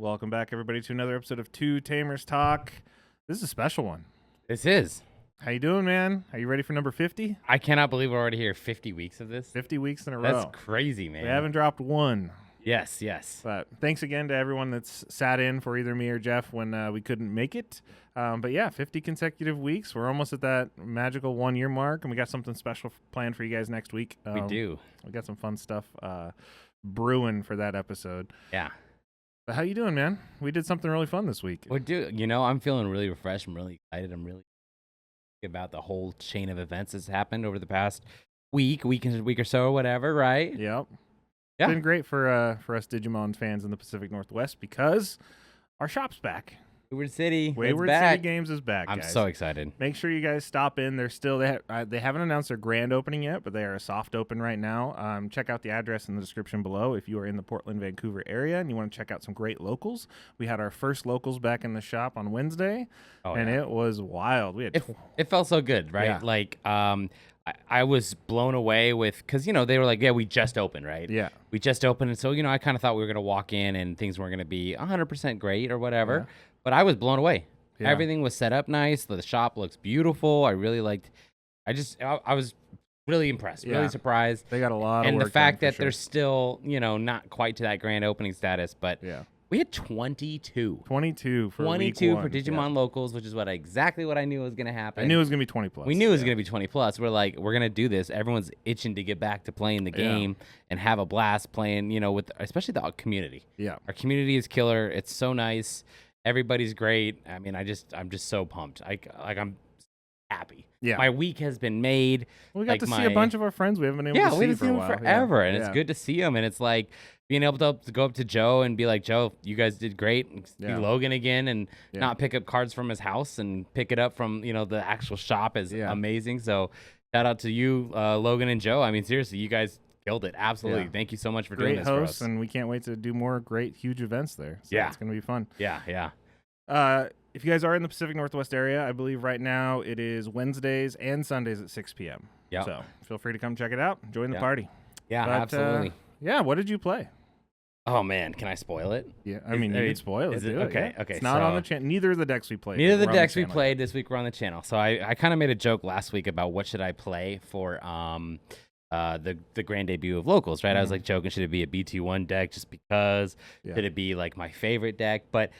Welcome back, everybody, to another episode of Two Tamers Talk. This is a special one. This is. How you doing, man? Are you ready for number 50? I cannot believe we're already here 50 weeks of this. 50 weeks in a row. That's crazy, man. We haven't dropped one. Yes. But thanks again to everyone that's sat in for either me or Jeff when we couldn't make it. But yeah, 50 consecutive weeks. We're almost at that magical 1 year mark, and we got something special planned for you guys next week. We do. We got some fun stuff brewing for that episode. Yeah. But how you doing, man? We did something really fun this week. I'm feeling really refreshed. I'm really excited. I'm really about the whole chain of events that's happened over the past week or so or whatever, right? Yep. Yeah. It's been great for us Digimon fans in the Pacific Northwest because our shop's back. Wayward City. Wayward City Games is back, I'm guys. so excited. Make sure you guys stop in. They're still they haven't announced their grand opening yet, but they are a soft open right now. Check out the address in the description below if you are in the Portland, Vancouver area and you want to check out some great locals. We had our first locals back in the shop on Wednesday, it was wild. We had it felt so good, right? Yeah. Like I was blown away because they were like, yeah, we just opened, right? Yeah. We just opened, and so I kind of thought we were gonna walk in and things weren't gonna be 100% great or whatever. Yeah. But I was blown away. Yeah. Everything was set up nice. The shop looks beautiful. I really liked. I was really impressed. Really surprised. They got a lot of and work the fact done that they're still not quite to that grand opening status, but yeah. We had 22 for week one. Digimon locals, which is exactly what I knew was going to happen. I knew it was going to be 20 plus. We knew it was going to be 20 plus. We're like, we're going to do this. Everyone's itching to get back to playing the game and have a blast playing, with especially the community. Yeah. Our community is killer. It's so nice. Everybody's great. I mean, I'm just so pumped. I'm happy. Yeah. My week has been made. We got to see a bunch of our friends we haven't been able to see for a while. Forever. And it's good to see them. And it's like being able to go up to Joe and be like, Joe, you guys did great. And see Logan again and not pick up cards from his house and pick it up from, the actual shop is amazing. So shout out to you, Logan and Joe. I mean, seriously, you guys killed it. Absolutely. Thank you so much for doing this for us. And we can't wait to do more great, huge events there. So it's going to be fun. Yeah. If you guys are in the Pacific Northwest area, I believe right now it is Wednesdays and Sundays at 6 p.m. Yeah. So feel free to come check it out. Join the party. Yeah, absolutely. What did you play? Oh, man. Can I spoil it? Yeah. I mean, you can spoil it. Okay. It's not on the channel. Neither of the decks we played. Neither of the decks we played this week were on the channel. So I kind of made a joke last week about what should I play for the grand debut of locals, right? Mm-hmm. I was like joking, should it be a BT1 deck just because? Should it be like my favorite deck? But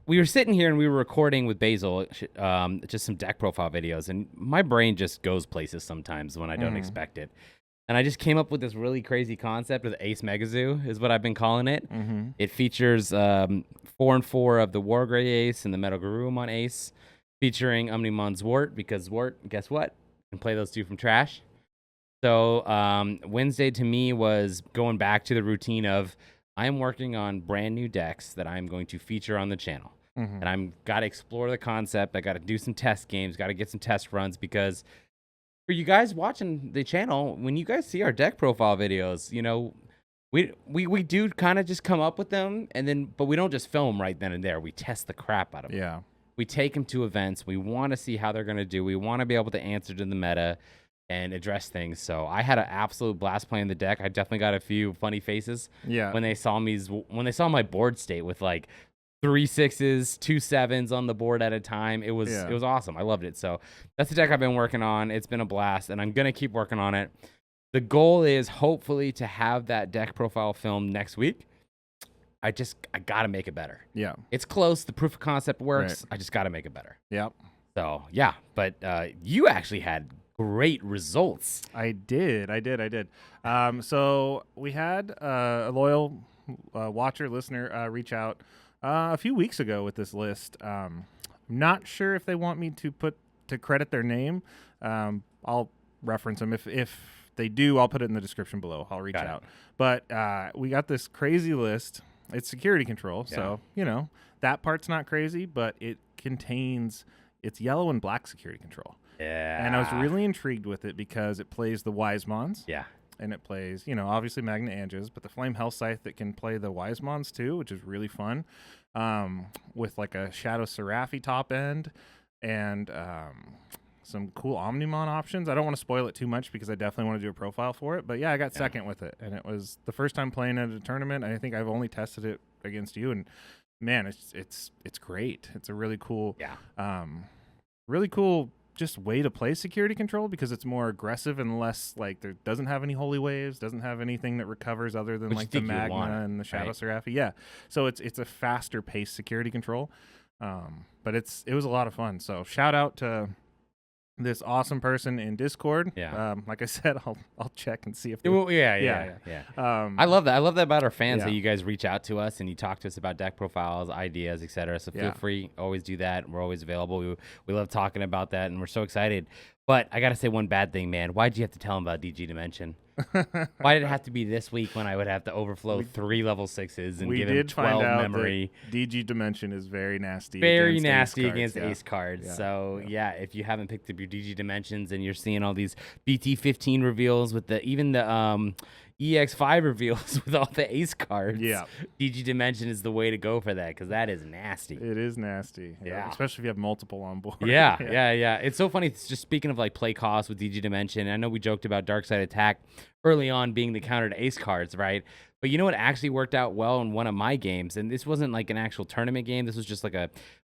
we were sitting here and we were recording with Basil just some deck profile videos, and my brain just goes places sometimes when I don't expect it. And I just came up with this really crazy concept with Ace Megazoo is what I've been calling it. Mm-hmm. It features 4 and 4 of the Wargrey Ace and the Metal Garurumon Ace, featuring Omnimon Zwart, because Zwart, guess what? Can play those two from trash. So Wednesday to me was going back to the routine of I'm working on brand new decks that I'm going to feature on the channel. Mm-hmm. And I'm got to explore the concept. I got to do some test games, got to get some test runs, because for you guys watching the channel, when you guys see our deck profile videos, we do kind of just come up with them, but we don't just film right then and there. We test the crap out of them. Yeah. We take them to events. We want to see how they're going to do. We want to be able to answer to the meta and address things. So I had an absolute blast playing the deck. I definitely got a few funny faces when they saw my board state with like 3 6s, 2 7s on the board at a time. It was awesome. I loved it. So that's the deck I've been working on. It's been a blast, and I'm gonna keep working on it. The goal is hopefully to have that deck profile film next week. I gotta make it better. Yeah, it's close. The proof of concept works. Right. I just gotta make it better. Yep. So yeah, but you actually had great results. I did. So we had a loyal watcher, listener reach out a few weeks ago with this list. Not sure if they want me to credit their name. I'll reference them. If they do, I'll put it in the description below. I'll reach out. But we got this crazy list. It's security control. So, that part's not crazy, but it's yellow and black security control. Yeah. And I was really intrigued with it because it plays the Wisemons. Yeah. And it plays, obviously Magna Anges, but the Flame Hell Scythe that can play the Wisemons too, which is really fun. With like a Shadow Seraphi top end and some cool Omnimon options. I don't want to spoil it too much because I definitely want to do a profile for it. But yeah, I got second with it, and it was the first time playing at a tournament. I think I've only tested it against you, and man, it's great. It's a really cool, really cool just way to play security control because it's more aggressive and less like there doesn't have any holy waves, doesn't have anything that recovers other than like the magma and the shadow seraphi. Yeah, so it's a faster paced security control, but it was a lot of fun. So shout out to this awesome person in Discord. Yeah. Like I said, I'll check and see if they, yeah. I love that. I love that about our fans that you guys reach out to us and you talk to us about deck profiles, ideas, etc. So feel free, always do that. We're always available. We love talking about that, and we're so excited. But I gotta say one bad thing, man. Why'd you have to tell him about DG Dimension? Why did it have to be this week when I would have to overflow 3 level 6s and give him 12 memory? DG Dimension is very nasty. Very nasty against ace cards. Yeah. So if you haven't picked up your DG Dimensions and you're seeing all these BT15 reveals with even the EX-5 reveals with all the ace cards, DG Dimension is the way to go for that because that is nasty. It is nasty. Yeah. Especially if you have multiple on board. Yeah. It's so funny. It's just speaking of like play cost with DG Dimension, I know we joked about Dark Side Attack early on being the counter to ace cards, right? But you know what actually worked out well in one of my games, and this wasn't like an actual tournament game. This was just like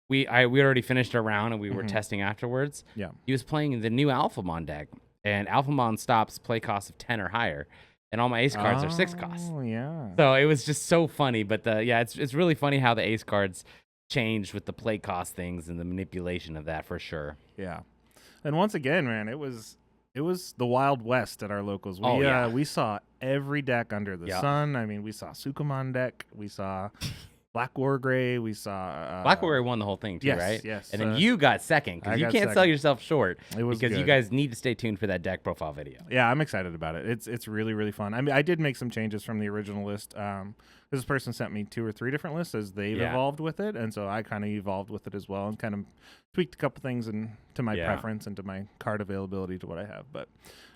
we already finished our round and we were testing afterwards. Yeah. He was playing the new Alphamon deck, and Alphamon stops play cost of 10 or higher. And all my ace cards are 6 costs. Oh, yeah. So it was just so funny. But it's really funny how the ace cards changed with the play cost things and the manipulation of that for sure. Yeah. And once again, man, it was the Wild West at our locals. We saw every deck under the sun. I mean, we saw Sukumon deck. We saw Black Wargrey. We saw Black Wargrey won the whole thing too, right? Yes. And then you got second because you can't sell yourself short. It was because good. You guys need to stay tuned for that deck profile video. Yeah, I'm excited about it. It's really, really fun. I mean, I did make some changes from the original list. This person sent me 2 or 3 different lists as they've evolved with it, and so I kind of evolved with it as well and kind of tweaked a couple things to my preference and to my card availability to what I have. But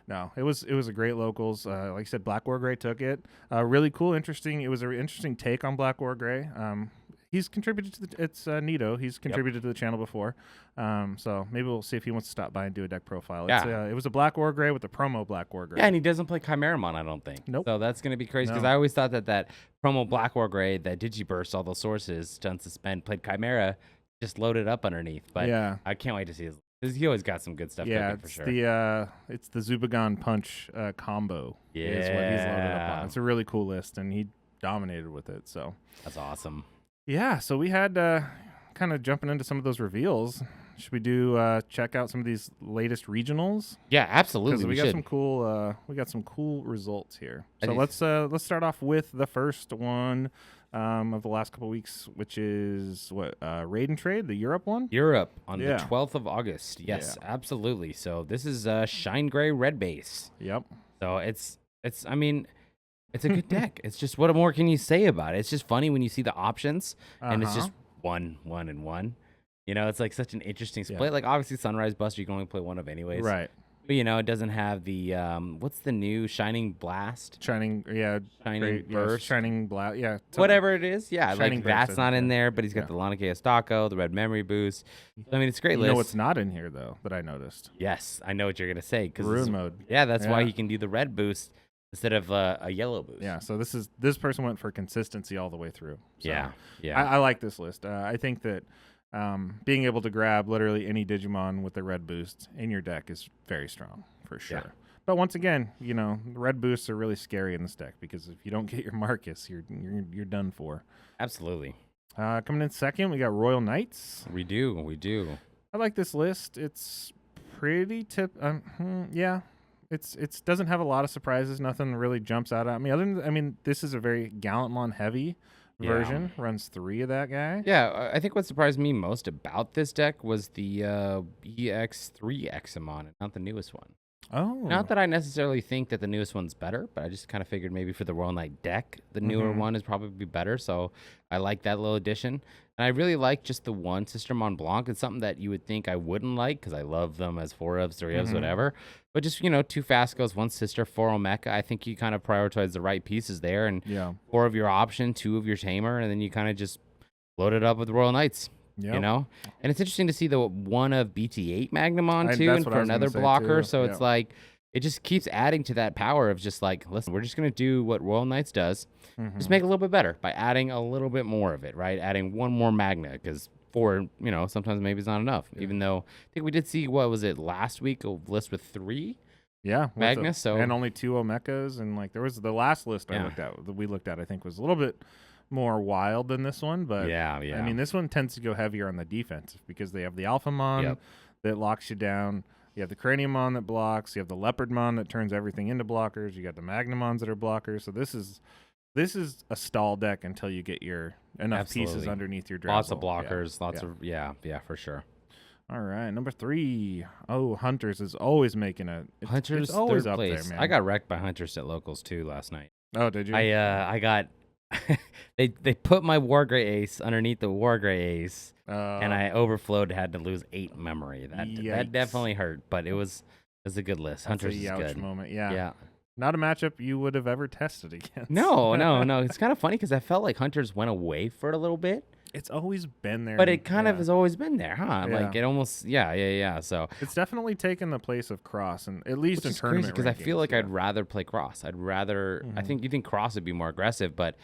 no, it was a great locals. Like I said, Black Wargrey took it. Really cool, interesting. It was an interesting take on Black Wargrey. He's contributed to it's Nito. He's contributed to the channel before, so maybe we'll see if he wants to stop by and do a deck profile. It was a Black Wargrey with the promo Black Wargrey. Yeah, and he doesn't play Chimeramon, I don't think. Nope. So that's gonna be crazy because I always thought that promo Black Wargrey, that Digiburst, all those sources to unsuspend, played Chimera, just loaded up underneath. But I can't wait to see his. He always got some good stuff cooking for sure. It's the Zubagon Punch combo. Is what he's loaded up on. It's a really cool list, and he dominated with it. So that's awesome. Yeah, so we had kind of jumping into some of those reveals. Should we do check out some of these latest regionals? Yeah, absolutely. We got some cool results here. So let's start off with the first one of the last couple of weeks, which is Raid and Trade, the Europe one. Europe on the 12th of August. Yes, absolutely. So this is Shine Gray Red base. Yep. So it's a good deck. It's just, what more can you say about it? It's just funny when you see the options, and it's just 1, 1, and 1. You know, it's like such an interesting split. Yeah. Like, obviously, Sunrise Buster, you can only play one of anyways. Right. But, you know, it doesn't have the, what's the new Shining Blast? Shining Burst. Shining Blast, yeah. Whatever it is, yeah. Shining like, that's Burst, not in there, but he's got the Lana Estacco, the Red Memory Boost. I mean, it's a great list. You know what's not in here, though, that I noticed? Yes, I know what you're going to say. Rune mode. Yeah, that's why he can do the red boost instead of a yellow boost. Yeah, so this person went for consistency all the way through. So yeah. I like this list. I think that being able to grab literally any Digimon with the red boost in your deck is very strong, for sure. Yeah. But once again, you know, red boosts are really scary in this deck because if you don't get your Marcus, you're done for. Absolutely. Coming in second, we got Royal Knights. We do. I like this list. It's pretty It doesn't have a lot of surprises. Nothing really jumps out at me. This is a very Gallantmon heavy version. Runs 3 of that guy. Yeah, I think what surprised me most about this deck was the EX-3 Examon, and not the newest one. Oh. Not that I necessarily think that the newest one's better, but I just kind of figured maybe for the Royal Knight deck, the newer one is probably better. So I like that little addition. And I really like just the one Sister Mont Blanc. It's something that you would think I wouldn't like because I love them as 4-ofs, 3-ofs, whatever. But just, 2 Fascos, 1 Sister, 4 Omeka. I think you kind of prioritize the right pieces there. And 4 of your option, 2 of your Tamer, and then you kind of just load it up with Royal Knights. You Yep. know, and it's interesting to see the one of BT8 Magnum on too, That's and what for I was gonna another say, blocker. too. So Yeah. it's like it just keeps adding to that power of just like, listen, we're just gonna do what Royal Knights does, just Mhm. make it a little bit better by adding a little bit more of it, right? Adding one more Magna because 4, sometimes maybe it's not enough. Yeah. Even though I think we did see what was it last week a list with 3 Yeah, Magna, so and only 2 Omechas, and like there was the last list Yeah. we looked at, I think was a little bit more wild than this one, but yeah, I mean this one tends to go heavier on the defensive because they have the Alphamon Yep. that locks you down. You have the Craniumon that blocks. You have the Leopardmon that turns everything into blockers. You got the Magnumons that are blockers. So this is a stall deck until you get your enough pieces Absolutely. underneath your Drowsel. lots of blockers, lots yeah. of for sure. All right, number 3. Oh, Hunters is always making Hunters It's always third up place. there, man. I got wrecked by Hunters at locals too last night. Oh, did you? I got they put my Wargrey Ace underneath the Wargrey Ace, and I overflowed, had to lose 8 memory. That Yikes. definitely hurt, but it was a good list. That's Hunters a is youch good. moment. Yeah. Yeah. Not a matchup you would have ever tested against. No. It's kind of funny because I felt like Hunters went away for a little bit, It's always been there. but it kind of has always been there, huh? Yeah. Like it almost, yeah. So It's definitely taken the place of Cross, and at least which in is crazy tournament because I feel rankings, like yeah. I'd rather play Cross. I'd rather. I Mhm. think you think Cross would be more aggressive, but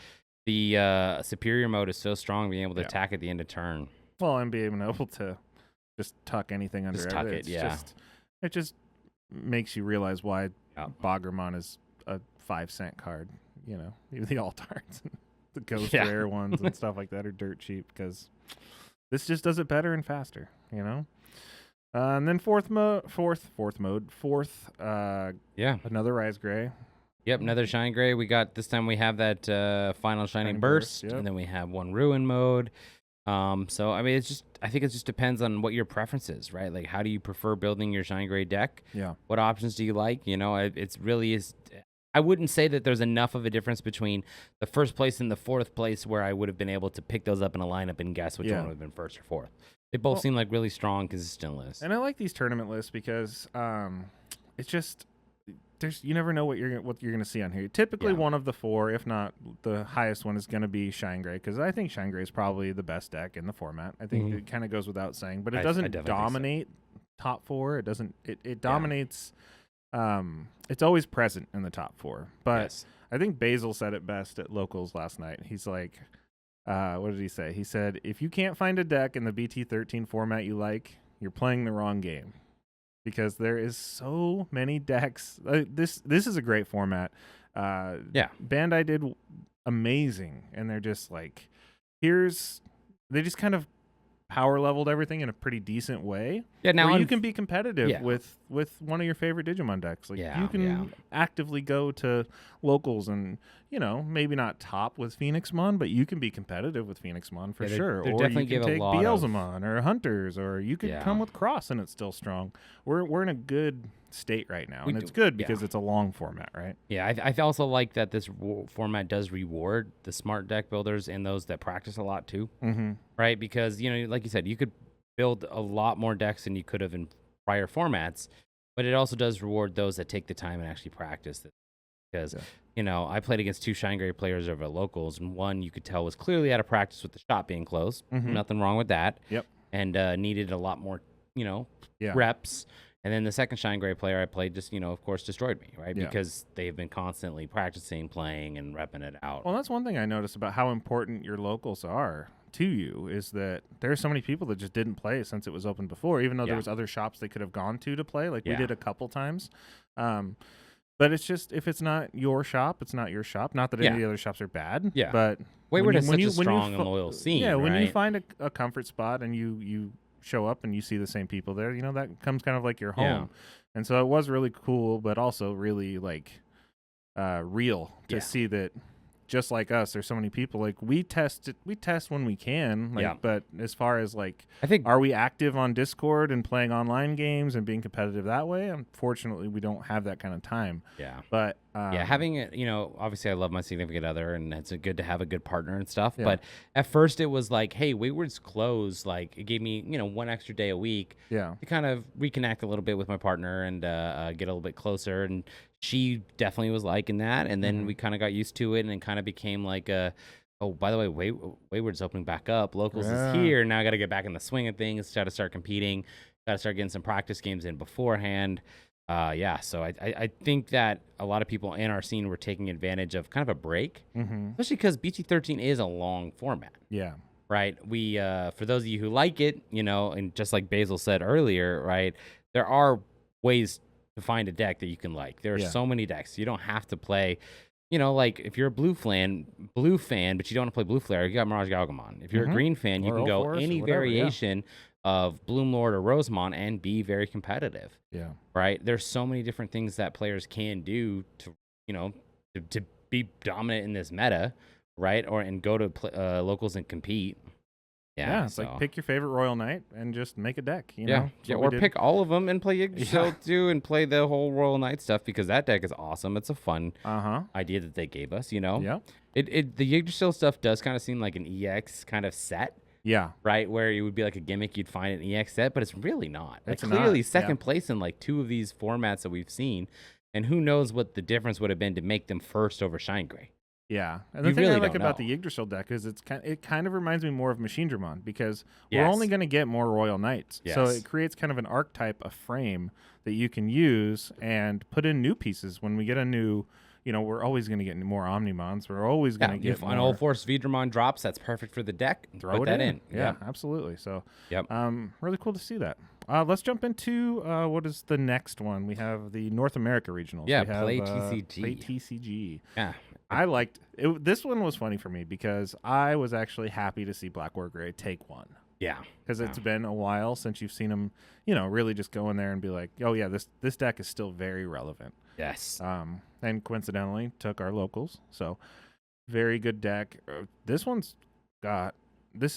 the superior mode is so strong, being able to Yeah. attack at the end of turn. Well, and being able to just tuck anything under Just tuck it, it's yeah. it just makes you realize why Yeah. Bogremon is a 5-cent card. You know, even the Altards, the Ghost Yeah. Rare ones, and stuff like that are dirt cheap because this just does it better and faster. You know. And then fourth, Yeah. another Rise Gray. Yep, another Shine Gray. We got this time. We have that final Shining Shining Burst, Burst, yep. and then we have one Ruin mode. So I mean, I think it just depends on what your preference is, right? Like, how do you prefer building your Shine Gray deck? Yeah. What options do you like? You know, it's really is. I wouldn't say that there's enough of a difference between the first place and the fourth place where I would have been able to pick those up in a lineup and guess which Yeah. one would have been first or fourth. They both seem like really strong, consistent lists. And I like these tournament lists because it's just you never know what you're gonna see on here. Typically, Yeah. one of the 4, if not the highest one, is gonna be Shine Gray because I think Shine Gray is probably the best deck in the format. I think Mhm. it kind of goes without saying, but it I doesn't definitely think so. dominate top 4. It doesn't. It dominates. It's always present in the top 4, but Yes. I think Basil said it best at locals last night. He's like, what did he say? He said, if you can't find a deck in the BT13 format you like, you're playing the wrong game. Because there is so many decks. This is a great format. Yeah. Bandai did amazing. And they're just like, they just kind of power leveled everything in a pretty decent way. Yeah. Now where you can be competitive Yeah. with one of your favorite Digimon decks. Like Yeah, you can yeah. actively go to locals and maybe not top with Phoenixmon, but you can be competitive with Phoenixmon for Yeah, they- sure. they Or definitely you give can a take lot of- Beelzemon or Hunters, or you could Yeah. come with Cross and it's still strong. We're in a good state right now, We and do- it's good yeah. because it's a long format, right? Yeah, I also like that this format does reward the smart deck builders and those that practice a lot too, Mm-hmm. right? Because, like you said, you could build a lot more decks than you could have in prior formats, but it also does reward those that take the time and actually practice it. Because, I played against 2 Shine Gray players over at locals, and one you could tell was clearly out of practice with the shop being closed. Mhm. Nothing wrong with that. Yep. And needed a lot more, Yeah. reps. And then the second Shine Gray player I played just, of course, destroyed me, right? Yeah. Because they've been constantly practicing, playing, and repping it out. Well, that's one thing I noticed about how important your locals are to you is that there are so many people that just didn't play since it was open before, even though there Yeah. was other shops they could have gone to play. Like we Yeah. did a couple times. But it's just, if it's not your shop, it's not your shop. Not that any of the other shops are bad. Yeah. But Wayward has when such you- a when you strong and fi- loyal scene, Yeah, when you right? find a comfort spot and you show up and you see the same people there, that comes kind of like your home. Yeah. And so it was really cool, but also really like real to Yeah. see that. Just like us, there's so many people. Like we test when we can. Like, Yeah. but as far as like, I think are we active on Discord and playing online games and being competitive that way? Unfortunately, we don't have that kind of time. yeah. But Having it, obviously I love my significant other and it's good to have a good partner and stuff. Yeah. But at first it was like, hey, Wayward's closed. Like it gave me, one extra day a week yeah, to kind of reconnect a little bit with my partner and get a little bit closer. And she definitely was liking that. And then we kind of got used to it and it kind of became like Oh, by the way, Wayward's opening back up. Locals is Yeah. here. Now I got to get back in the swing of things. Got to start competing. Got to start getting some practice games in beforehand. Yeah, so I think that a lot of people in our scene were taking advantage of kind of a break, especially because BT13 is a long format. Yeah. Right. We, for those of you who like it, and just like Basil said earlier, right, there are ways to find a deck that you can like. There are so many decks. You don't have to play. Like if you're a blue fan, but you don't want to play Blue Flare, you got Mirage Galgamon. If you're a green fan, you can go any variation of Bloom Lord or Rosemont and be very competitive. Yeah. Right. There's so many different things that players can do to, to be dominant in this meta, right? And go to locals and compete. Yeah, it's like pick your favorite Royal Knight and just make a deck. Or pick all of them and play Yggdrasil too, and play the whole Royal Knight stuff because that deck is awesome. It's a fun idea that they gave us. Yeah. The Yggdrasil stuff does kind of seem like an EX kind of set. Yeah. Right, where it would be like a gimmick you'd find an EX set, but it's really not. It's clearly not, second place in like 2 of these formats that we've seen, and who knows what the difference would have been to make them first over Shine Gray. Yeah, and the thing I like about the Yggdrasil deck is it kind of reminds me more of Machine Dramon because we're only going to get more Royal Knights, so it creates kind of an archetype, a frame that you can use and put in new pieces when we get a new. We're always going to get more Omnimons. We're always going to get an Old Force Vidramon drops. That's perfect for the deck. Throw it in. Yeah, absolutely. So, really cool to see that. Let's jump into what is the next one? We have the North America Regionals. Yeah, we have, Play TCG. Play TCG. Yeah. I liked it. This one was funny for me because I was actually happy to see Blackwater Gray take one. Yeah. Because it's been a while since you've seen him, really just go in there and be like, oh, yeah, this deck is still very relevant. Yes. And coincidentally took our locals. So very good deck. This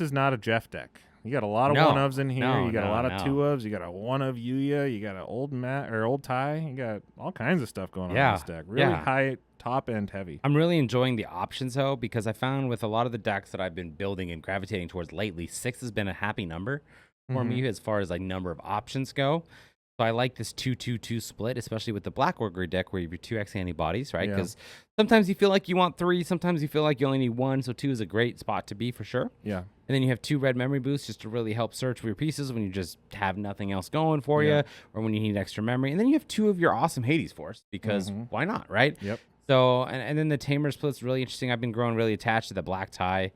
is not a Jeff deck. You got a lot of one-ofs in here. You got a lot of two-ofs. You got a one-of Yuya. You got an old Matt or old Ty. You got all kinds of stuff going on in this deck. Really high, top-end heavy. I'm really enjoying the options, though, because I found with a lot of the decks that I've been building and gravitating towards lately, 6 has been a happy number for me as far as like number of options go. So I like this 2-2-2 split, especially with the Blackwater Gray deck where you have your 2x antibodies, right? Because sometimes you feel like you want 3, sometimes you feel like you only need 1, so 2 is a great spot to be for sure. Yeah. And then you have 2 red memory boosts just to really help search for your pieces when you just have nothing else going for you or when you need extra memory. And then you have 2 of your awesome Hades Force because why not, right? Yep. So, and then the Tamers split's really interesting. I've been growing really attached to the Black Tie.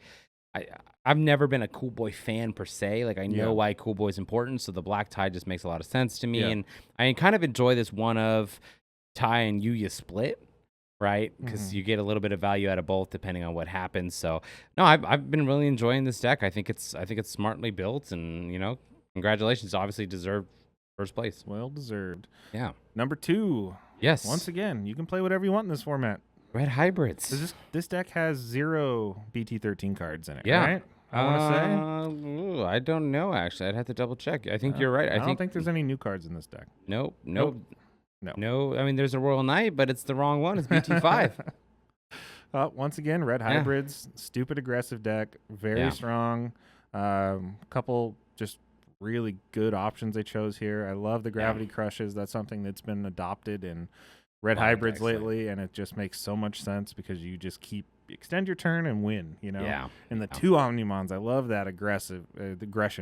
I've never been a Cool Boy fan per se. Like I know why Cool Boy is important, so the Black Tie just makes a lot of sense to me. And I kind of enjoy this one of Ty and Yuya split, right? Because you get a little bit of value out of both depending on what happens. So no, I've been really enjoying this deck. I think it's smartly built, and congratulations. Obviously deserved first place. Well deserved. Yeah. Number 2. Yes. Once again, you can play whatever you want in this format. Red Hybrids. This deck has 0 BT13 cards in it, yeah. Right? I want to say. I don't know, actually. I'd have to double check. I think you're right. I don't think there's any new cards in this deck. Nope. No. I mean, there's a Royal Knight, but it's the wrong one. It's BT5. Once again, Red Hybrids, stupid aggressive deck, very strong. Couple just really good options they chose here. I love the Gravity Crushes. That's something that's been adopted in Red Hybrids lately, and it just makes so much sense because you just extend your turn and win, Yeah. And the 2 Omnimons, I love that aggression.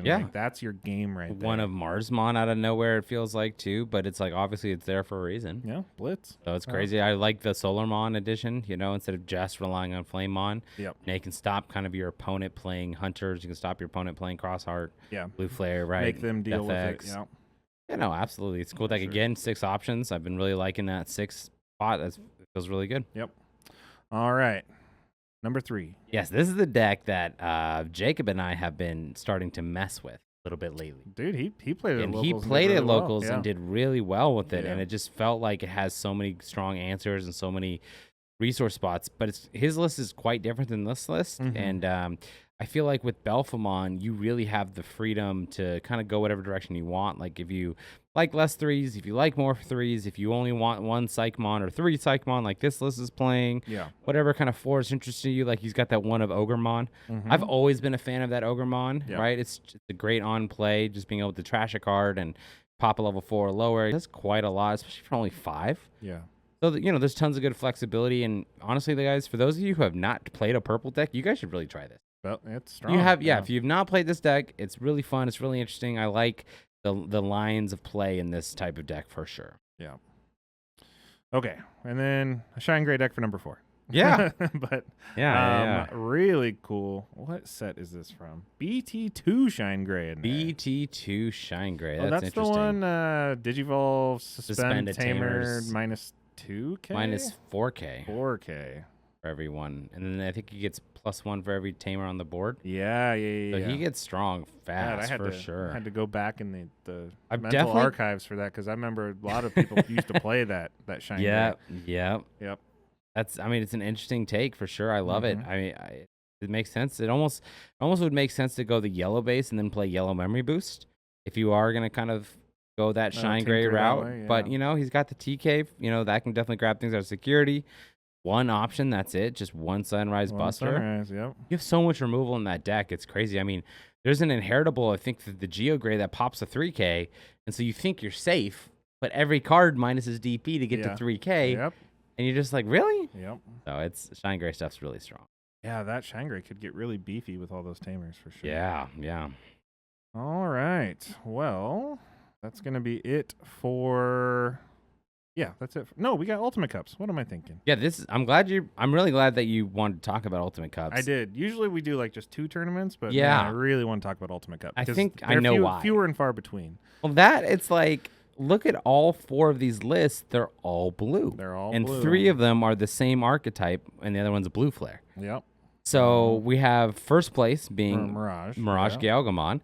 Yeah. Like, that's your game right there. One of Marsmon out of nowhere, it feels like, too, but it's like, obviously, it's there for a reason. Yeah, Blitz. So it's crazy. I like the Solarmon edition, instead of just relying on Flamemon. Yep. Now you can stop kind of your opponent playing Hunters. You can stop your opponent playing Crossheart. Yeah. Blue Flare, right? Make them deal with it. Yeah. Yeah, no, absolutely. It's cool deck. Again, 6 options. I've been really liking that 6 spot. It feels really good. Yep. All right. Number 3. Yes, this is the deck that Jacob and I have been starting to mess with a little bit lately. Dude, he played it at locals. He played at locals and did really well with it. And it just felt like it has so many strong answers and so many resource spots. But his list is quite different than this list. And I feel like with Belfamon, you really have the freedom to kind of go whatever direction you want. Like if you like less 3s, if you like more 3s, if you only want 1 Psychmon or 3 Psychmon like this list is playing, whatever kind of 4 is interesting to you, like he's got that one of Ogremon. I've always been a fan of that Ogremon, right? It's just a great on play, just being able to trash a card and pop a level 4 or lower. That's quite a lot, especially for only 5. Yeah. So, there's tons of good flexibility. And honestly, the guys, for those of you who have not played a purple deck, you guys should really try this. Well, it's strong. If you've not played this deck, it's really fun. It's really interesting. I like the lines of play in this type of deck for sure. Yeah. Okay, and then a Shine Gray deck for number 4. Yeah. But Yeah. really cool. What set is this from? BT2 Shine Gray in there. BT2 Shine Gray. Oh, that's the interesting. one Digivolve Suspend Tamer Tamers. minus 2K? Minus 4K 4K. for everyone. And then I think he gets +1 for every Tamer on the board. Yeah. So he gets strong God, fast for sure. I had to go back in the I've mental definitely- archives for that because I remember a lot of people used to play that Shine Yeah. Gray. Yep. It's an interesting take for sure. I love it. It makes sense. It almost would make sense to go the yellow base and then play yellow memory boost if you are going to kind of go that Shine Gray tinker that route. way, yeah. But, he's got the TK, that can definitely grab things out of security. One option, that's it. Just one Sunrise Buster. Sunrise, yep. You have so much removal in that deck. It's crazy. I mean, there's an inheritable, I think, the Geo Gray that pops a 3K. And so you think you're safe, but every card minuses DP to get to 3K. Yep. And you're just like, really? Yep. So it's Shine Gray stuff's really strong. Yeah, that Shine Gray could get really beefy with all those Tamers for sure. Yeah. All right. Well, that's going to be it for... Yeah, that's it. No, we got Ultimate Cups. What am I thinking? Yeah, I'm really glad that you wanted to talk about Ultimate Cups. I did. Usually we do like just 2 tournaments, but Yeah. man, I really want to talk about Ultimate Cup. I because think I they're know why. Fewer and far between. Well, it's like, look at all 4 of these lists. They're all blue. They're all and blue. 3 of them are the same archetype, and the other one's a blue flare. Yep. So we have first place being Mirage. Mirage yeah. Galgamon,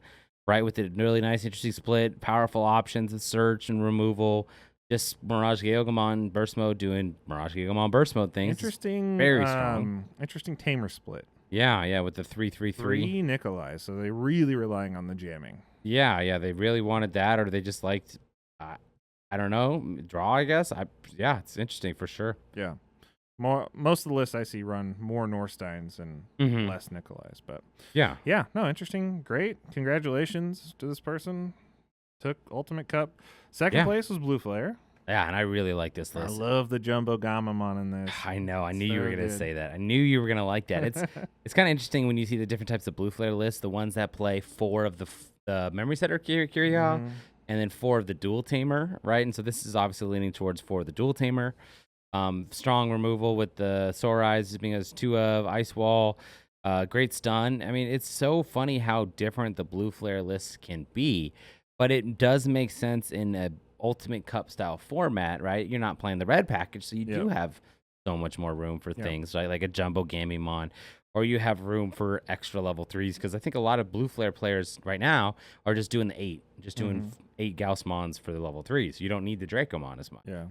right, with a really nice, interesting split, powerful options of search and removal. Just Mirage Galgamon burst mode doing Mirage Galgamon burst mode things. Interesting. Very strong. Interesting Tamer split. Yeah, with the 3/3/3. 3 Nikolai, so they're really relying on the jamming. Yeah, they really wanted that, or they just liked, I don't know, draw, I guess. It's interesting for sure. Yeah. Most of the lists I see run more Norsteins and Mhm. less Nikolais, but Yeah. no, interesting, great. Congratulations to this person. Took Ultimate Cup. Second Yeah. place was Blue Flare. Yeah, and I really like this I list. love the Jumbo Gamamon in this. I know. I knew you So were going to good. say that. I knew you were going to like that. It's kind of interesting when you see the different types of blue flare lists, the ones that play 4 of the memory setter Kyria, Mhm. and then 4 of the dual tamer, right? And so this is obviously leaning towards 4 of the dual tamer. Strong removal with the Sore Eyes being as 2 of Ice Wall. Great stun. I mean, it's so funny how different the blue flare lists can be, but it does make sense in a Ultimate Cup style format, right? You're not playing the red package, so you do have so much more room for things, right? Like a Jumbo Gamemon, or you have room for extra level 3s, because I think a lot of blue flare players right now are just doing the 8, just doing 8 Gaussmons for the level 3s. You don't need the Dracomon as much. Yeah.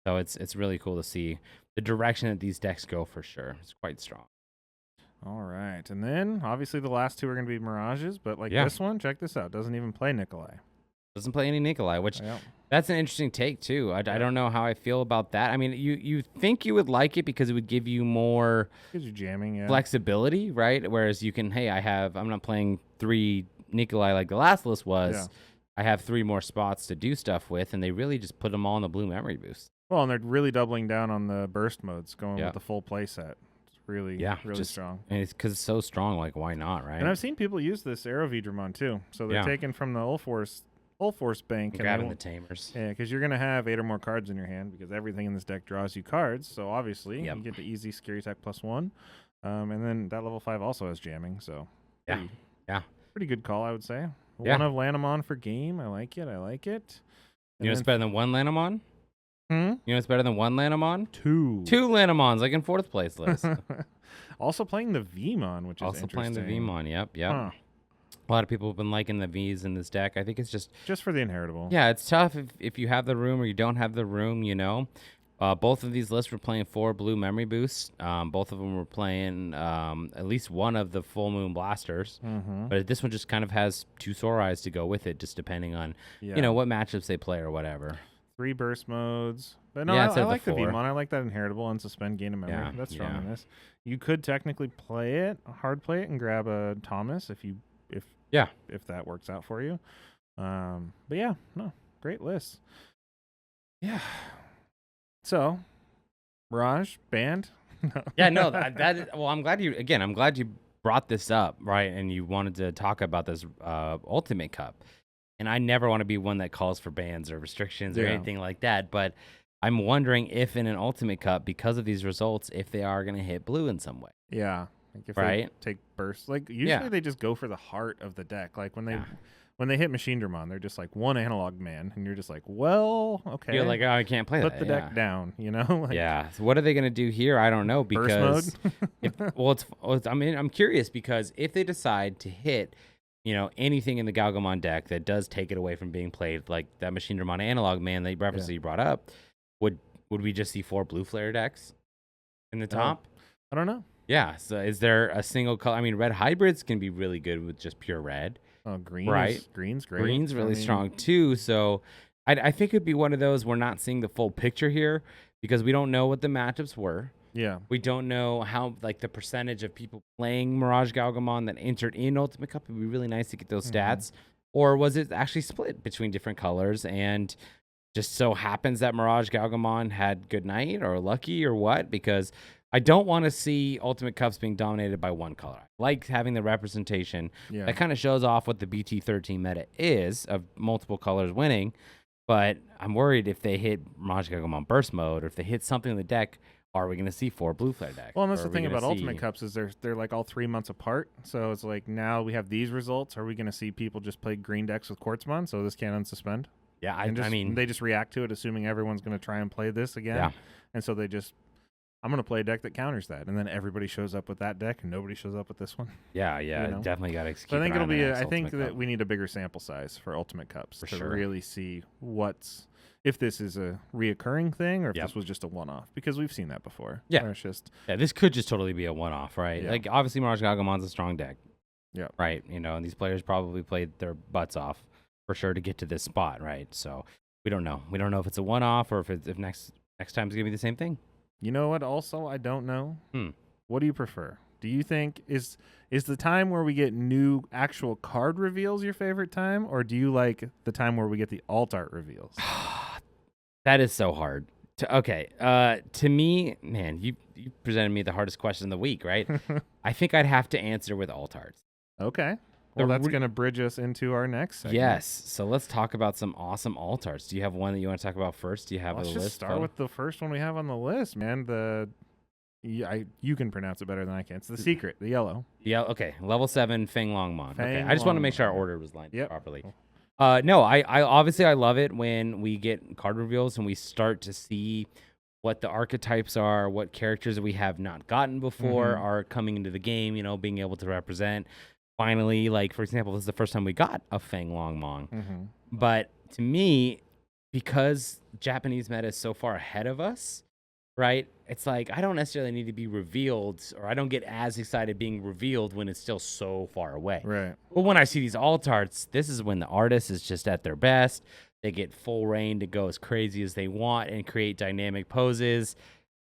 So it's really cool to see the direction that these decks go for sure. It's quite strong. All right. And then, obviously, the last 2 are going to be Mirages, but like Yeah. this one, check this out. Doesn't even play Nikolai. Doesn't play any Nikolai, which Yep. that's an interesting take too. I don't know how I feel about that. I mean, you think you would like it because it would give you more Gives you jamming, yeah. flexibility, right? Whereas you can, I'm not playing 3 Nikolai like the last list was. Yeah. I have 3 more spots to do stuff with, and they really just put them all in the blue memory boost. Well, and they're really doubling down on the burst modes, going Yeah. with the full play set. It's really, really just- strong. And it's because it's so strong. Like, why not, right? And I've seen people use this Aerovedramon too. So they're Yeah. taking from the Ulforce bank. And Grabbing they the won't- Tamers. Yeah, because you're going to have 8 or more cards in your hand because everything in this deck draws you cards. So obviously, Yep. you get the easy Scary Attack +1. And then that level 5 also has jamming. So Yeah. Yeah. pretty good call, I would say. Yeah. One of Lanamon for game. I like it. You know what's better than 1 Lanamon? Hmm? You know what's better than 1 Lanamon? 2. 2 Lanamons, like in 4th place list. Also playing the Vmon, which is Also playing the interesting. Vmon, yep. Huh. A lot of people have been liking the Vs in this deck. I think it's just, Just for the inheritable. yeah, it's tough if you have the room or you don't have the room, Both of these lists were playing 4 blue memory boosts. Both of them were playing at least one of the full moon blasters. Mm-hmm. But this one just kind of has 2 Sore Eyes to go with it, just depending on, Yeah. what matchups they play or whatever. 3 burst modes. But no, Yeah, I instead of the like the 4. Vmon. I like that inheritable and suspend gain of memory. Yeah, That's strong yeah. in this. You could technically play it, hard play it, and grab a Thomas if that works out for you. But yeah, no, great list. Yeah. So Mirage banned. Yeah, no, well, I'm glad you brought this up, right? And you wanted to talk about this Ultimate Cup. And I never want to be one that calls for bans or restrictions or anything like that, but I'm wondering if in an Ultimate Cup, because of these results, if they are going to hit blue in some way. Yeah. Like if right? they take bursts, like usually they just go for the heart of the deck. Like when they hit Machine Dramon, they're just like one analog man, and you're just like, well, okay. You're like, oh, I can't play Put that. the deck down, you know? Like, yeah. So what are they going to do here? I don't know, because burst mode. I'm curious, because if they decide to hit, anything in the Galgamon deck that does take it away from being played, like that Machine Dramon analog man that you brought up, would we just see 4 blue flare decks in the top? I don't know. Yeah. So is there a single color? I mean, red hybrids can be really good with just pure red. Oh, green. Right. Green's great. Green's really strong too. So I think it'd be one of those, we're not seeing the full picture here because we don't know what the matchups were. Yeah. We don't know how, like, the percentage of people playing Mirage Galgamon that entered in Ultimate Cup. It'd be really nice to get those stats. Or was it actually split between different colors and just so happens that Mirage Galgamon had good night or lucky or what? Because I don't want to see Ultimate Cups being dominated by one color. I like having the representation. Yeah. That kind of shows off what the BT13 meta is of multiple colors winning. But I'm worried if they hit Mirage Galgamon burst mode or if they hit something in the deck, are we going to see 4 blue flare decks? Well, and that's the thing about Ultimate Cups is they're like all 3 months apart. So it's like now we have these results. Are we going to see people just play green decks with Quartzmon so this can't unsuspend? Yeah, I mean, they just react to it, assuming everyone's going to try and play this again. Yeah. And so they just, I'm going to play a deck that counters that, and then everybody shows up with that deck, and nobody shows up with this one. Yeah, definitely got to. So I think it'll be. I think that we need a bigger sample size for Ultimate Cups to really see if this is a reoccurring thing or if this was just a one-off, because we've seen that before. Yeah, it's just this could just totally be a one-off, right? Yeah. Like obviously, Mirage Galgamon's a strong deck. Yeah. Right. And these players probably played their butts off for sure to get to this spot, right? So we don't know. We don't know if it's a one-off or if next time's gonna be the same thing. You know what? Also, I don't know. What do you prefer? Do you think is the time where we get new actual card reveals your favorite time, or do you like the time where we get the alt art reveals? That is so hard. To me, man, you presented me the hardest question of the week, right? I think I'd have to answer with alt arts. Okay. Well, that's going to bridge us into our next segment. Yes. So let's talk about some awesome alt arts. Do you have one that you want to talk about first? Do you have a list? Let's just start with the first one we have on the list, man. You can pronounce it better than I can. It's the secret, the yellow. Yeah. Okay. Level 7 Feng Longmon. Okay. I just want to make sure our order was lined properly. No, I obviously I love it when we get card reveals and we start to see what the archetypes are, what characters that we have not gotten before are coming into the game, being able to represent. Finally, like, for example, this is the first time we got a Feng Longmon. But to me, because Japanese meta is so far ahead of us, right? It's like I don't necessarily need to be revealed, or I don't get as excited being revealed when it's still so far away. Right. But when I see these alt arts, this is when the artist is just at their best. They get full reign to go as crazy as they want and create dynamic poses.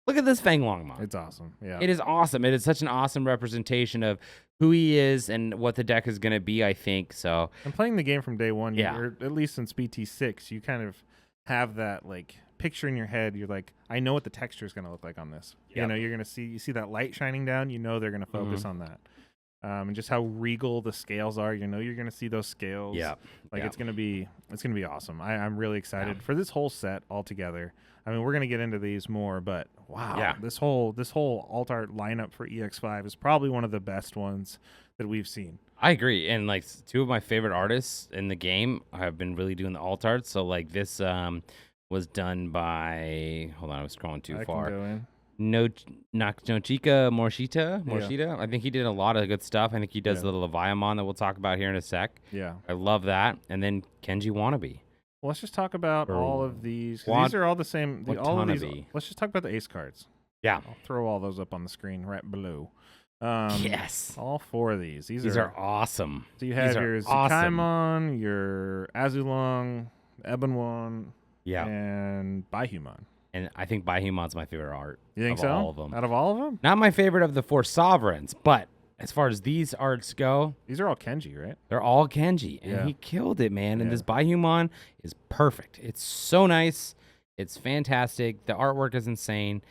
Look at this Feng Longmon. It's awesome. Yeah. It is awesome. It is such an awesome representation of who he is and what the deck is going to be, I think. So, and playing the game from day one, or at least since BT6, you kind of have that like picture in your head. You're like, I know what the texture is going to look like on this. You're going to you see that light shining down. They're going to focus on that. And just how regal the scales are. you're going to see those scales. Yeah. It's going to be awesome. I'm really excited for this whole set altogether. I mean, we're going to get into these more, but wow. Yeah. This whole alt art lineup for EX-5 is probably one of the best ones that we've seen. I agree. And like 2 of my favorite artists in the game have been really doing the alt art. So like this was done by, hold on, I was scrolling too far. Can go in. Nochika Morishita. I think he did a lot of good stuff. I think he does the Leviamon that we'll talk about here in a sec. Yeah. I love that. And then Kenji Wannabe. Well, let's just talk about all of these. These are all the same. All of these. Let's just talk about the ace cards. Yeah. I'll throw all those up on the screen right below. Yes. All 4 of these. These are awesome. So you have your Zukaimon, your Azulong, Ebonwon, and Baihumon. And I think Baihumon's my favorite art. You think so? All of them. Out of all of them? Not my favorite of the 4 sovereigns, but as far as these arts go, these are all Kenji, right? They're all Kenji, and he killed it, man. And this Baihumon is perfect. It's so nice. It's fantastic. The artwork is insane.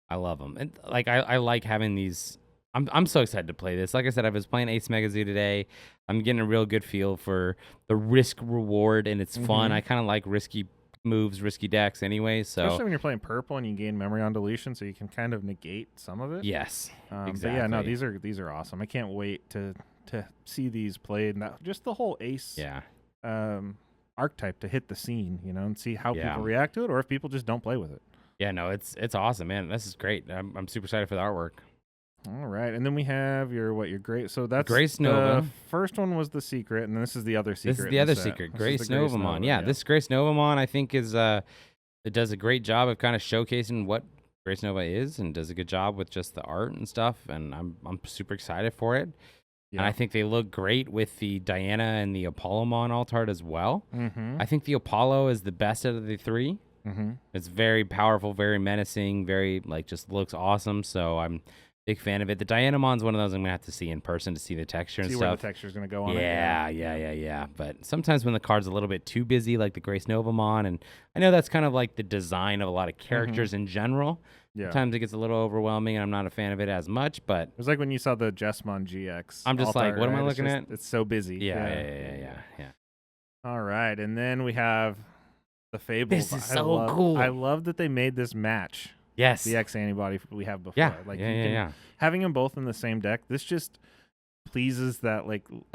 I love them. And like I like having these. I'm so excited to play this. Like I said, I was playing Ace Megazoo today. I'm getting a real good feel for the risk reward, and it's fun. I kind of like risky moves, risky decks anyway. So especially when you're playing purple and you gain memory on deletion, so you can kind of negate some of it. yes, exactly. But yeah, no, these are awesome. I can't wait to see these played. And just the whole Ace archetype to hit the scene, and see how people react to it, or if people just don't play with it. Yeah, no, it's awesome, man. This is great. I'm super excited for the artwork. All right, and then we have your great. So that's Grace Nova. The first one was the secret, and this is the other secret. This is the other secret, Grace Novamon. Yeah, this Grace Novamon, I think is it does a great job of kind of showcasing what Grace Nova is, and does a good job with just the art and stuff. And I'm super excited for it. Yeah. And I think they look great with the Diana and the Apollomon alt art as well. I think the Apollo is the best out of the three. It's very powerful, very menacing, very just looks awesome. So I'm big fan of it. The Dianamon's one of those I'm gonna have to see in person to see the texture and stuff. See where the texture's gonna go on it. Yeah. But sometimes when the card's a little bit too busy, like the Grace Novamon, and I know that's kind of like the design of a lot of characters in general. Sometimes it gets a little overwhelming, and I'm not a fan of it as much. But it was like when you saw the Jessamon GX. I'm just like, what am I looking at? It's so busy. Yeah. All right, and then we have the Fable. This is so cool. I love that they made this match. Yes. The X antibody we have before. Yeah. Having them both in the same deck, this just pleases that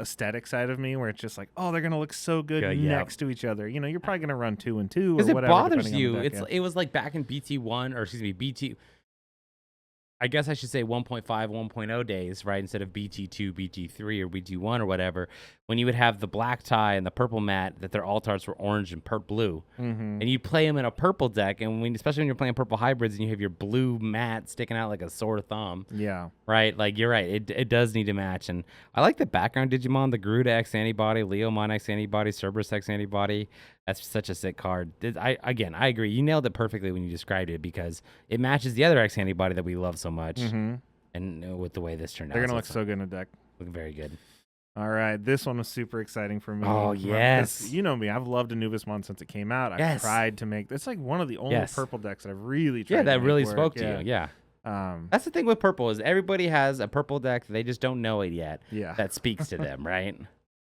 aesthetic side of me, where it's just like, oh, they're gonna look so good next to each other. You're probably gonna run 2 and 2 or whatever. Because it bothers you. It was like back in BT. I guess I should say 1.5, 1.0 days, right? Instead of BT2, BT3, or BT1 or whatever, when you would have the black tie and the purple mat, that their alt arts were orange and blue. And you play them in a purple deck, and especially when you're playing purple hybrids and you have your blue mat sticking out like a sore thumb. Yeah. Right? Like, you're right. It does need to match. And I like the background Digimon, the Garuda X antibody, Leomon X antibody, Cerberus X antibody. That's such a sick card. I agree. You nailed it perfectly when you described it, because it matches the other X antibody that we love so much. And with the way this turned out, they're going to look so good in a deck. Look very good. All right. This one was super exciting for me. Oh, yes. You know me. I've loved Anubismon since it came out. I've tried to make... It's like one of the only purple decks that I've really tried to make that really work. spoke to you. Yeah. That's the thing with purple, is everybody has a purple deck. They just don't know it yet. Yeah. That speaks to them, right?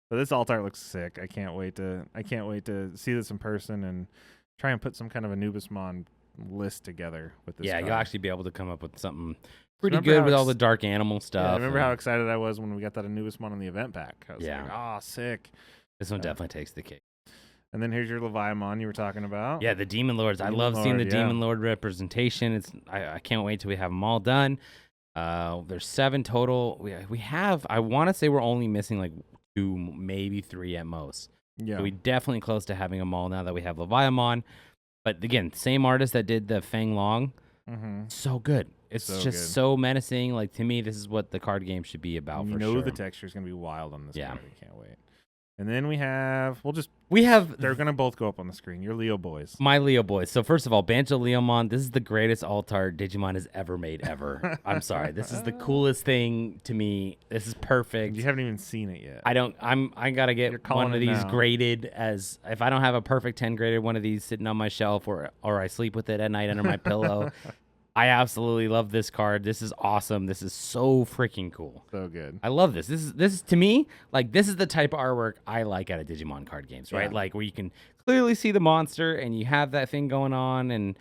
But this alt art looks sick. I can't wait to see this in person and try and put some kind of Anubismon list together with this. Yeah, you'll actually be able to come up with something pretty good with all the dark animal stuff. Yeah, I remember how excited I was when we got that Anubismon in the event pack. I was like, oh, sick. This one definitely takes the cake. And then here's your Leviamon you were talking about. Yeah, the Demon Lords. I love seeing the Demon Lord representation. I can't wait till we have them all done. There's 7 total. We have, I want to say we're only missing like 2, maybe 3 at most. Yeah. So we're definitely close to having them all now that we have Leviamon. But again, same artist that did the Feng Long. So good. It's just so menacing. Like, to me, this is what the card game should be about. You know the texture is going to be wild on this card. I can't wait. And then we have they're going to both go up on the screen. Your Leo boys. My Leo boys. So first of all, Banjo Leomon, this is the greatest alt art Digimon has ever made ever. I'm sorry. This is the coolest thing to me. This is perfect. You haven't even seen it yet. I got to get one of these graded, as if I don't have a perfect 10 graded one of these sitting on my shelf, or I sleep with it at night under my pillow. I absolutely love this card. This is awesome. This is so freaking cool. So good. I love this. This is to me, like, this is the type of artwork I like out of Digimon card games, right? Like, where you can clearly see the monster and you have that thing going on and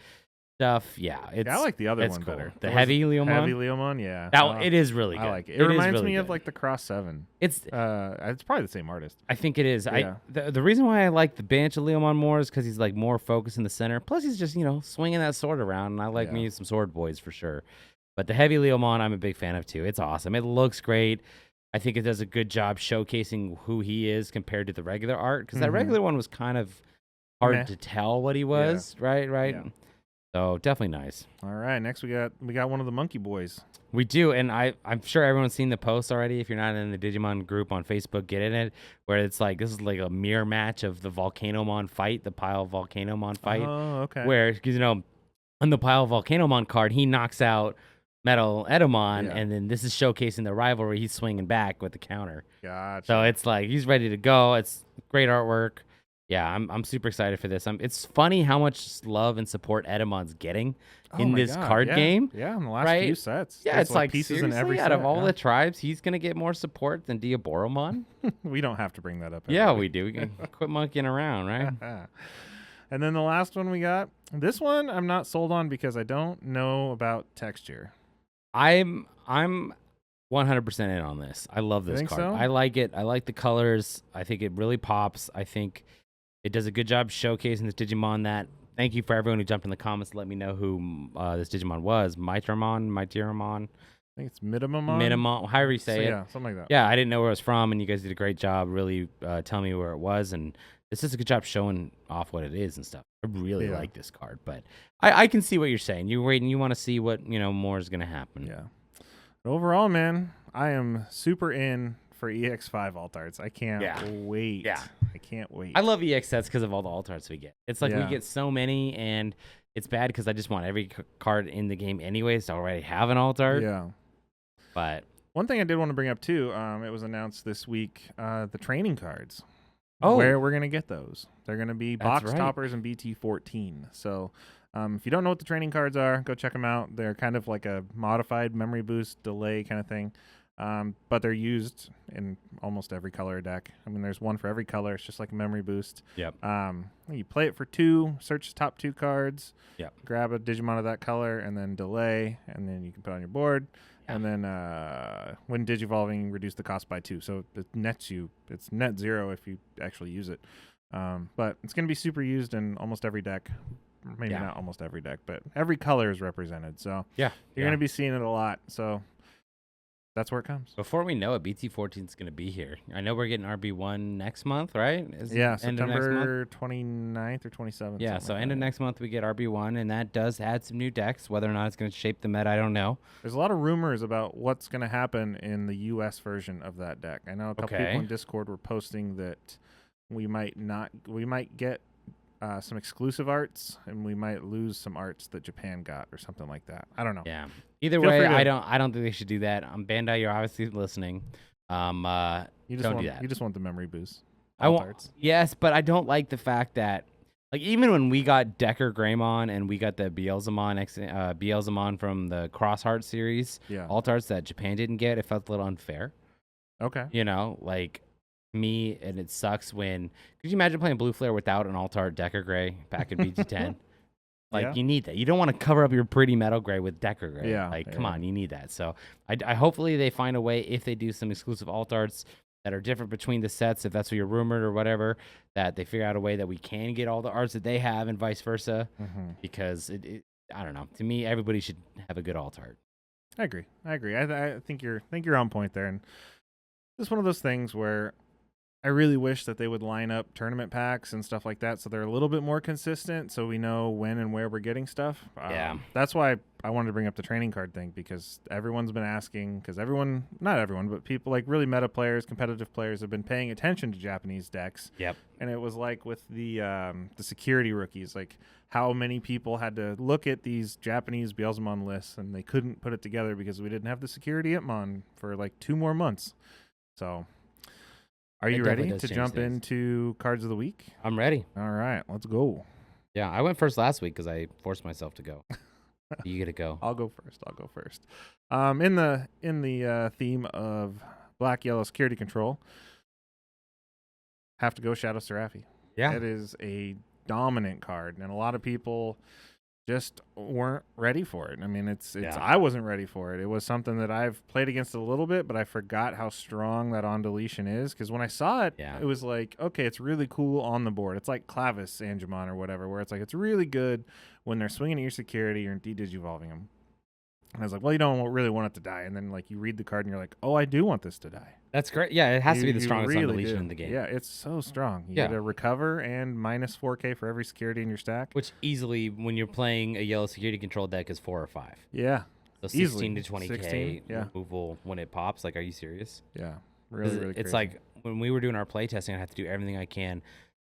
stuff. Yeah, I like the other one better. The Heavy Leomon. Heavy Leomon, yeah. It is really good. I like it. It reminds me of like the Cross 7. It's probably the same artist. I think it is. Yeah. The reason why I like the Banjo Leomon more is because he's like more focused in the center. Plus, he's just swinging that sword around, and I like me some sword boys for sure. But the Heavy Leomon, I'm a big fan of too. It's awesome. It looks great. I think it does a good job showcasing who he is compared to the regular art, because that regular one was kind of hard to tell what he was. Right. Yeah. So definitely nice. All right, next we got one of the Monkey Boys. We do, and I'm sure everyone's seen the post already. If you're not in the Digimon group on Facebook, get in it. Where it's like, this is like a mirror match of the Volcanomon fight, the Pile Volcanomon fight. Oh, okay. Where, because on the Pile Volcanomon card, he knocks out Metal Edamon, and then this is showcasing the rivalry. He's swinging back with the counter. Gotcha. So it's like he's ready to go. It's great artwork. Yeah, I'm super excited for this. It's funny how much love and support Edamon's getting Oh in my this God, card yeah. game. Yeah, in the last right? few sets. Yeah, There's it's like pieces seriously, in every out set. of all Yeah. the tribes, he's gonna get more support than Diaboromon. We don't have to bring that up. Yeah, everybody. we do. We can quit monkeying around, right? And then the last one we got. This one I'm not sold on because I don't know about texture. I'm 100% in on this. I love You this think card. so? I like it. I like the colors. I think it really pops. I think it does a good job showcasing this Digimon. That thank you for everyone who jumped in the comments to let me know who this Digimon was. Myteramon. I think it's Minimum. However you say So, it. yeah, something like that. Yeah, I didn't know where it was from, and you guys did a great job really telling me where it was, and this is a good job showing off what it is and stuff. I really like this card, but I can see what you're saying. You're waiting. You want to see what more is going to happen. Yeah. But overall, man, I am super in for EX-5 alt arts. I can't wait. Yeah. I can't wait. I love EX sets because of all the alt arts we get. It's like we Yeah. get so many, and it's bad because I just want every card in the game anyways to already have an alt art. Yeah. But one thing I did want to bring up too, it was announced this week, the training cards. Oh. Where we're gonna get those? They're gonna be That's box right. toppers and BT14. So, if you don't know what the training cards are, go check them out. They're kind of like a modified memory boost delay kind of thing, but they're used in almost every color deck. I mean, there's one for every color. It's just like a memory boost. Yep. You play it for 2, search the top 2 cards. Yep. Grab a Digimon of that color and then delay, and then you can put it on your board. Yeah. And then when digivolving, reduce the cost by 2. So it nets you. It's net 0 if you actually use it. But it's going to be super used in almost every deck. Maybe not almost every deck, but every color is represented. So you're going to be seeing it a lot. So that's where it comes. Before we know it, BT14 is going to be here. I know we're getting RB1 next month, right? September 29th or 27th. Yeah, so end of next month we get RB1, and that does add some new decks. Whether or not it's going to shape the meta, I don't know. There's a lot of rumors about what's going to happen in the U.S. version of that deck. I know a couple people in Discord were posting that we might get some exclusive arts, and we might lose some arts that Japan got or something like that. I don't know. Yeah. Either way, I don't think they should do that. Bandai, you're obviously listening. Don't do that. You just want the memory boost. Yes, but I don't like the fact that, like, even when we got Decker Greymon and we got the Beelzemon from the Cross Heart series, alt arts that Japan didn't get, it felt a little unfair. Okay. Like me, and it sucks when. Could you imagine playing Blue Flare without an alt art Decker Gray back in BT10? You need that. You don't want to cover up your pretty Metal Gray with Decker Gray. Come on, you need that. So I hopefully they find a way, if they do some exclusive alt arts that are different between the sets, if that's what you're rumored or whatever, that they figure out a way that we can get all the arts that they have and vice versa. Because I don't know. To me, everybody should have a good alt art. I agree. I think you're on point there, and it's one of those things where I really wish that they would line up tournament packs and stuff like that so they're a little bit more consistent, so we know when and where we're getting stuff. That's why I wanted to bring up the training card thing, because everyone's been asking, because not everyone, but people like really meta players, competitive players have been paying attention to Japanese decks. Yep. And it was like with the security rookies, like how many people had to look at these Japanese Beelzemon lists and they couldn't put it together because we didn't have the security Itmon for like 2 more months. So are you ready to jump into cards of the week? I'm ready. All right, let's go. Yeah, I went first last week because I forced myself to go. You get to go. I'll go first. In the theme of black yellow security control, have to go Shadow Seraphi. Yeah, it is a dominant card, and a lot of people just weren't ready for it. I mean, I wasn't ready for it. It was something that I've played against a little bit, but I forgot how strong that on deletion is, because when I saw it, it was like, okay, it's really cool on the board. It's like Clavis Angemon or whatever, where it's like it's really good when they're swinging at your security or de-digivolving them. And I was like, well, you don't really want it to die. And then like you read the card and you're like, oh, I do want this to die. That's great. Yeah, it has to be the strongest on deletion in the game. Yeah, it's so strong. You get a recover and minus 4K for every security in your stack. Which easily, when you're playing a yellow security control deck, is 4 or 5. Yeah. So 16 to 20K removal when it pops. Like, are you serious? Yeah. Really it's crazy. like when we were doing our play testing, I had to do everything I can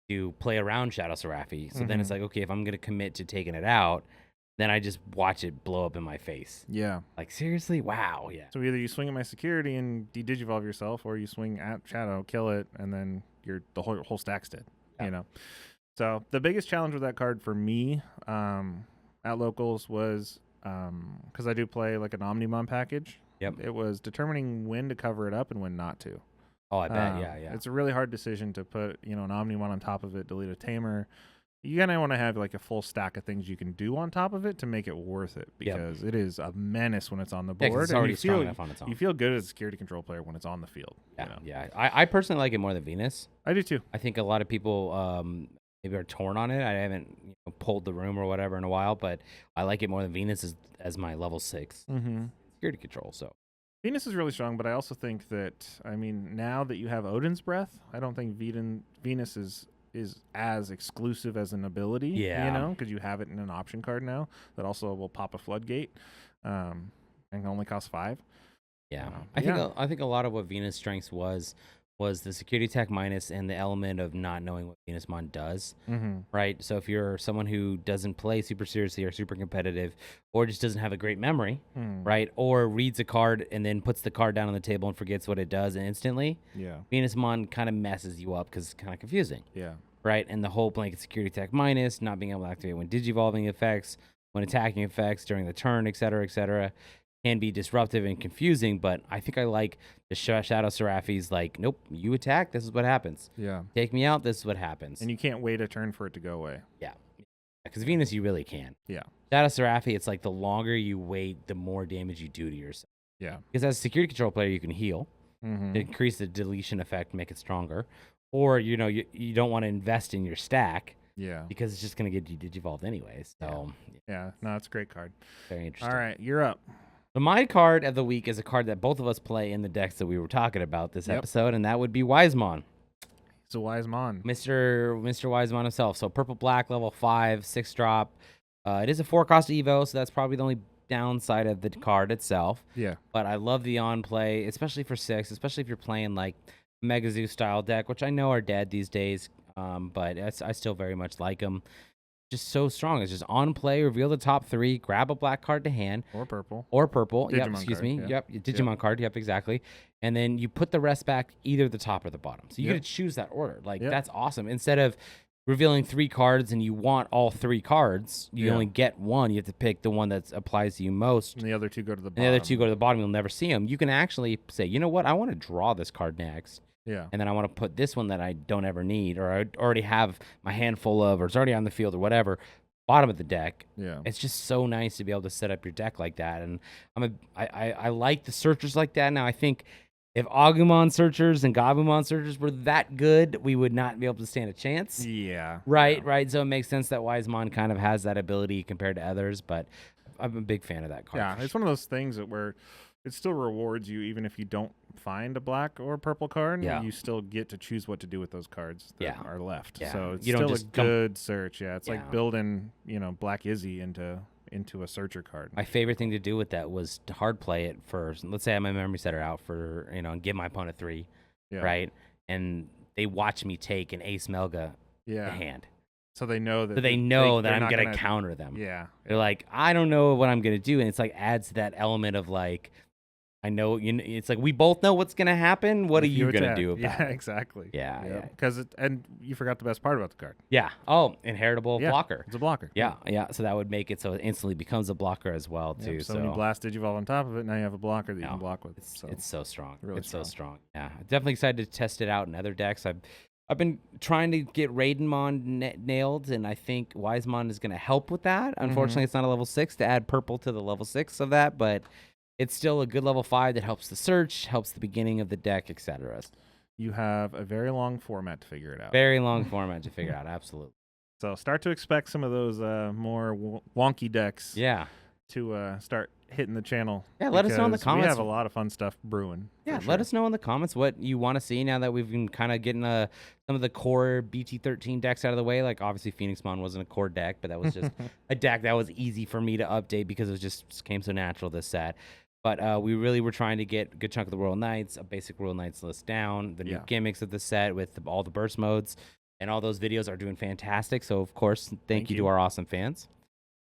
to play around Shadow Seraphi. So then it's like, okay, if I'm going to commit to taking it out, then I just watch it blow up in my face. Yeah. Like, seriously? Wow. Yeah. So either you swing at my security and de-digivolve yourself, or you swing at Shadow, kill it, and then the whole stack's dead. you know. So the biggest challenge with that card for me at locals was because I do play like an Omnimon package. Yep. It was determining when to cover it up and when not to. Oh, I bet. Yeah. It's a really hard decision to put, an Omnimon on top of it, delete a Tamer. You kind of want to have like a full stack of things you can do on top of it to make it worth it, because it is a menace when it's on the board. 'cause it's already strong enough on its own. You feel good as a security control player when it's on the field. Yeah. I personally like it more than Venus. I do too. I think a lot of people maybe are torn on it. I haven't pulled the room or whatever in a while, but I like it more than Venus as my level 6 security control. So Venus is really strong, but I also think that, now that you have Odin's Breath, I don't think Venus is as exclusive as an ability, because you have it in an option card now that also will pop a floodgate and only cost 5. Yeah. I think a lot of what Venus strengths was the security attack minus and the element of not knowing what Venusmon does, right? So if you're someone who doesn't play super seriously or super competitive, or just doesn't have a great memory, right? Or reads a card and then puts the card down on the table and forgets what it does instantly, Venusmon kind of messes you up because it's kind of confusing. Yeah. Right? And the whole blanket security attack minus, not being able to activate when digivolving effects, when attacking effects during the turn, et cetera, can be disruptive and confusing, but I think I like the Shadow Seraphi's like, nope, you attack, this is what happens. Yeah. Take me out, this is what happens. And you can't wait a turn for it to go away. Yeah. Because Venus, you really can. Yeah. Shadow Seraphi, it's like the longer you wait, the more damage you do to yourself. Yeah. Because as a security control player, you can heal, to increase the deletion effect, make it stronger. Or, you don't want to invest in your stack. Yeah. Because it's just going to get you digivolved anyways. So, yeah. No, it's a great card. Very interesting. All right, you're up. So my card of the week is a card that both of us play in the decks that we were talking about this episode, and that would be Wisemon. It's a Wisemon. Mr. Wisemon himself. So purple black, level 5, 6-drop. It is a 4-cost Evo, so that's probably the only downside of the card itself. Yeah. But I love the on play, especially for 6, especially if you're playing like Mega Zoo style deck, which I know are dead these days, but I still very much like them. Just so strong. It's just on play, reveal the top 3, grab a black card to hand. Or purple. Digimon Excuse card, me. Yeah. Yep. Digimon card. Yep, exactly. And then you put the rest back either the top or the bottom. So you get to choose that order. Like, that's awesome. Instead of revealing 3 cards and you want all 3 cards, you only get one. You have to pick the one that applies to you most. And the other 2 go to the bottom. And the other 2 go to the bottom. You'll never see them. You can actually say, you know what? I want to draw this card next. Yeah. And then I want to put this one that I don't ever need, or I already have my hand full of, or it's already on the field or whatever, bottom of the deck. Yeah. It's just so nice to be able to set up your deck like that. And I like the searchers like that. Now I think if Agumon searchers and Gabumon searchers were that good, we would not be able to stand a chance. Yeah. Right. So it makes sense that Wisemon kind of has that ability compared to others, but I'm a big fan of that card. Yeah, it's one of those things that where it still rewards you even if you don't find a black or purple card. Yeah. You still get to choose what to do with those cards that are left. Yeah. So it's You don't still a just good search. Yeah, it's like building, Black Izzy into a searcher card. My favorite thing to do with that was to hard play it for, let's say I have my memory setter out for, and give my opponent 3, right? And they watch me take an Ace Melga to hand. So they know that that I'm going to counter them. Yeah. They're like, I don't know what I'm going to do. And it's like adds that element of like, I know, it's like we both know what's going to happen. What are you going to do about it? Yeah, exactly. Yeah. Because and you forgot the best part about the card. Yeah. Oh, inheritable blocker. It's a blocker. Yeah. So that would make it so it instantly becomes a blocker as well, too. So when you blast Digivolve on top of it, now you have a blocker that you can block with. It's so strong. Really so strong. Yeah. Definitely excited to test it out in other decks. I've been trying to get Raidenmon nailed, and I think Wisemon is going to help with that. Unfortunately, it's not a level 6 to add purple to the level 6 of that, but it's still a good level 5 that helps the search, helps the beginning of the deck, etc. You have a very long format to figure it out. Very long format to figure out, absolutely. So start to expect some of those more wonky decks. Yeah. To start hitting the channel. Yeah, let us know in the comments. We have a lot of fun stuff brewing. Yeah, let us know in the comments what you want to see now that we've been kind of getting some of the core BT13 decks out of the way. Like, obviously, Phoenixmon wasn't a core deck, but that was just a deck that was easy for me to update because it just came so natural this set. But we really were trying to get a good chunk of the Royal Knights, a basic Royal Knights list down, the new gimmicks of the set with all the burst modes, and all those videos are doing fantastic. So, of course, thank you to our awesome fans.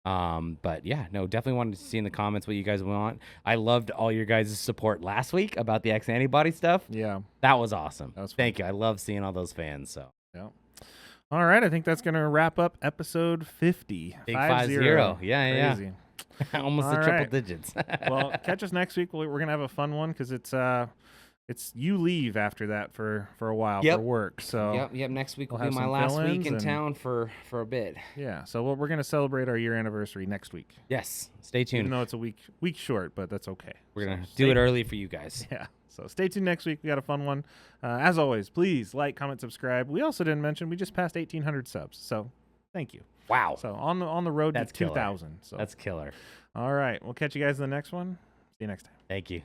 But yeah, no, definitely wanted to see in the comments what you guys want. I loved all your guys' support last week about the X antibody stuff. Yeah. That was awesome. That was fun. Thank you. I love seeing all those fans. So yeah. All right, I think that's going to wrap up episode 50. Big 5-0. Yeah, Crazy. yeah. Almost All the triple right. digits. Well, catch us next week. We're going to have a fun one because it's you leave after that for a while for work. So Yep. Next week will we'll be have my some last week fill-ins in and- town for a bit. yeah, so we're going to celebrate our year anniversary next week. Yes. Stay Even tuned. though it's a week short, but that's okay. We're going to So do stay- it early for you guys. Yeah. So stay tuned next week. We got a fun one. As always, please like, comment, subscribe. We also didn't mention we just passed 1,800 subs. So thank you. Wow. So on the road That's to killer. 2,000. So That's killer. all right. We'll catch you guys in the next one. See you next time. Thank you.